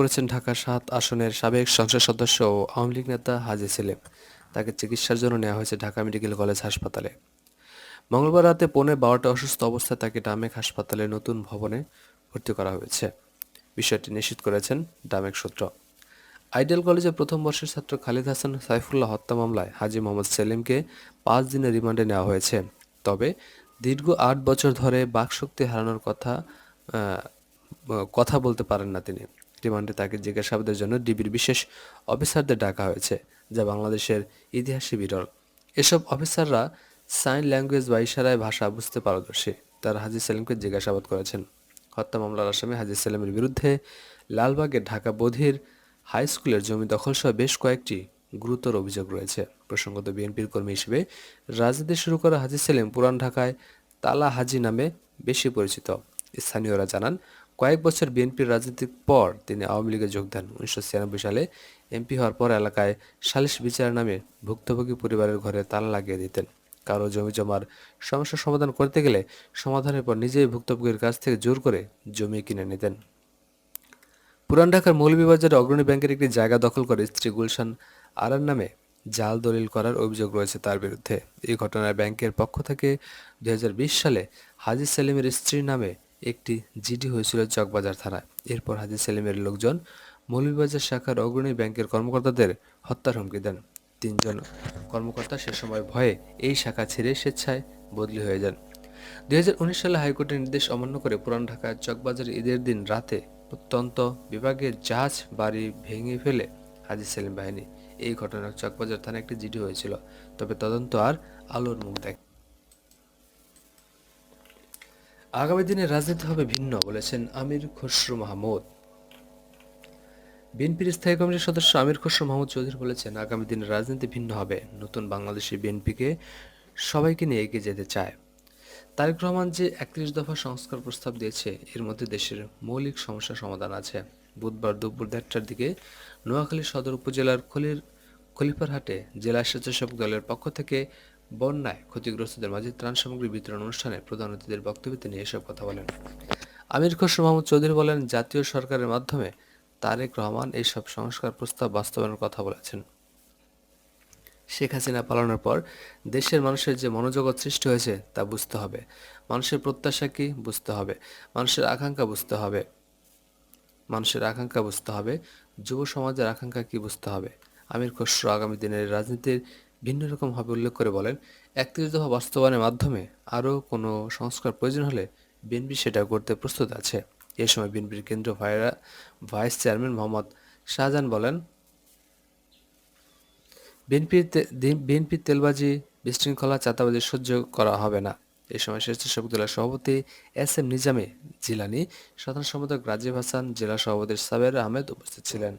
করেছেন ঢাকা ৭ আসনের সাবেক সংসদ সদস্য ও আওয়ামী লীগ নেতা হাজী সেলিম। তাকে চিকিৎসার জন্য নেওয়া হয়েছে ঢাকা মেডিকেল কলেজ হাসপাতালে। মঙ্গলবার রাতে পৌনে ১২টায় অসুস্থ অবস্থায় তাকে ডামেক হাসপাতালের নতুন ভবনে ভর্তি করা হয়েছে। বিষয়টি নিশ্চিত করেছেন ডামেক সূত্র। আইডিয়াল কলেজের প্রথম বর্ষের ছাত্র খালিদ হাসান সাইফুল্লাহ হত্যা মামলায় হাজী মোহাম্মদ সেলিমকে ৫ দিনের রিমান্ডে নেওয়া হয়েছে। তবে দীর্ঘ ৮ বছর ধরে বাকশক্তি হারানোর আহ, কথা বলতে পারেন না তিনি। রিমান্ডে তাকে জিজ্ঞাসাবাদের জন্য ডিবির বিশেষ অফিসারদের ডাকা হয়েছে, যা বাংলাদেশের ইতিহাসে বিরল। এসব অফিসাররা সাইন ল্যাঙ্গুয়েজ বা ইশারায় ভাষা বুঝতে পারদর্শী। তারা হাজী সেলিমকে জিজ্ঞাসাবাদ করেছেন। হত্যা মামলার আসামি হাজী সেলিমের বিরুদ্ধে লালবাগের ঢাকা বধির হাই স্কুলের জমি দখলসহ বেশ কয়েকটি গুরুতর অভিযোগ রয়েছে। প্রসঙ্গত, বিএনপির কর্মী হিসেবে রাজনীতি শুরু করা হাজী সেলিম পুরান ঢাকায় তালা হাজী নামে বেশি পরিচিত। স্থানীয়রা জানান, কয়েক বছর বিএনপির রাজনীতির পর তিনি আওয়ামী লীগে যোগ দেন। ১৯৯৬ সালে এমপি হওয়ার পর এলাকায় সালিশ বিচার নামে ভুক্তভোগী পরিবারের ঘরে তালা লাগিয়ে দিতেন। কারো জমি জমার সমস্যা সমাধান করতে গেলে সমাধানের পর নিজেই ভুক্তভোগীর কাছ থেকে জোর করে জমি কিনে নিতেন। পুরান ঢাকার মৌলভীবাজারে অগ্রণী ব্যাংকের একটি জায়গা দখল করে স্ত্রী গুলশান আরার নামে জাল দলিল করার অভিযোগ রয়েছে তার বিরুদ্ধে। এই ঘটনায় ব্যাংকের পক্ষ থেকে ২০২০ সালে হাজী সেলিমের স্ত্রীর নামে একটি জিডি হয়েছিল চকবাজার থানায়। এরপর হাজী সেলিমের লোকজন মৌলভীবাজার শাখার অগ্রণী ব্যাংকের কর্মকর্তাদের হত্যার হুমকি দেন। ৩ জন কর্মকর্তা সে সময় ভয়ে এই শাখা ছেড়ে স্বেচ্ছায় বদলি হয়ে যান। ২০১৯ সালে হাইকোর্টের নির্দেশ অমান্য করে পুরান ঢাকার চকবাজারে ঈদের দিন রাতে প্রত্যন্ত বিভাগের জাহাজ বাড়ি ভেঙে ফেলে হাজী সেলিম বাহিনী। এই ঘটনায় চকবাজার থানায় একটি জিডি হয়েছিল, তবে তদন্ত আর আলোর মুখ দেখে। আগামী দিনে রাজনীতি হবে ভিন্ন, বলেছেন আমির খসরু মাহমুদ। বিএনপির স্থায়ী কমিটির সদস্য আমির খসরু মাহমুদ চৌধুরী বলেছেন, আগামী দিনে রাজনীতি ভিন্ন হবে। নতুন বাংলাদেশে বিএনপিকে সবাইকে নিয়ে এগিয়ে যেতে চায়। তারেক রহমান যে ৩১ দফা সংস্কার প্রস্তাব দিয়েছে, এর মধ্যে দেশের মৌলিক সমস্যার সমাধান আছে। বুধবার দুপুর ১:৩০টার দিকে নোয়াখালী সদর উপজেলার খলিফারহাটে জেলা স্বেচ্ছাসেবক দলের পক্ষ থেকে বন্যায় ক্ষতিগ্রস্তদের মাঝে ত্রাণ সামগ্রী বিতরণ অনুষ্ঠানে প্রধান অতিথিদের বক্তব্যে তিনি এসব কথা বলেন। আমির খসরু মাহমুদ চৌধুরী বলেন, জাতীয় সরকারের মাধ্যমে তারেক রহমান এইসব সংস্কার প্রস্তাব বাস্তবায়নের কথা বলেছেন। শেখ হাসিনা পালানোর পর দেশের মানুষের যে মনোজগৎ সৃষ্টি হয়েছে তা বুঝতে হবে। মানুষের প্রত্যাশা কি বুঝতে হবে। মানুষের আকাঙ্ক্ষা বুঝতে হবে। যুব সমাজের আকাঙ্ক্ষা কি বুঝতে হবে। আমির খসরু আগামী দিনের রাজনীতির ভিন্ন রকম হবে উল্লেখ করে বলেন, ৩১ দফা বাস্তবায়নের মাধ্যমে আরও কোনো সংস্কার প্রয়োজন হলে বিএনপি সেটা করতে প্রস্তুত আছে। এ সময় বিএনপির কেন্দ্রীয় ভাইস চেয়ারম্যান মোহাম্মদ শাহজাহান বলেন, বিএনপির তেলবাজি, বিশৃঙ্খলা, চাঁদাবাজি সহ্য করা হবে না। এ সময় স্বেচ্ছাসেবক দলের সভাপতি এস এম নিজামী জিলানী, সাধারণ সম্পাদক রাজীব হাসান, জেলা সভাপতি সাবের আহমেদ উপস্থিত ছিলেন।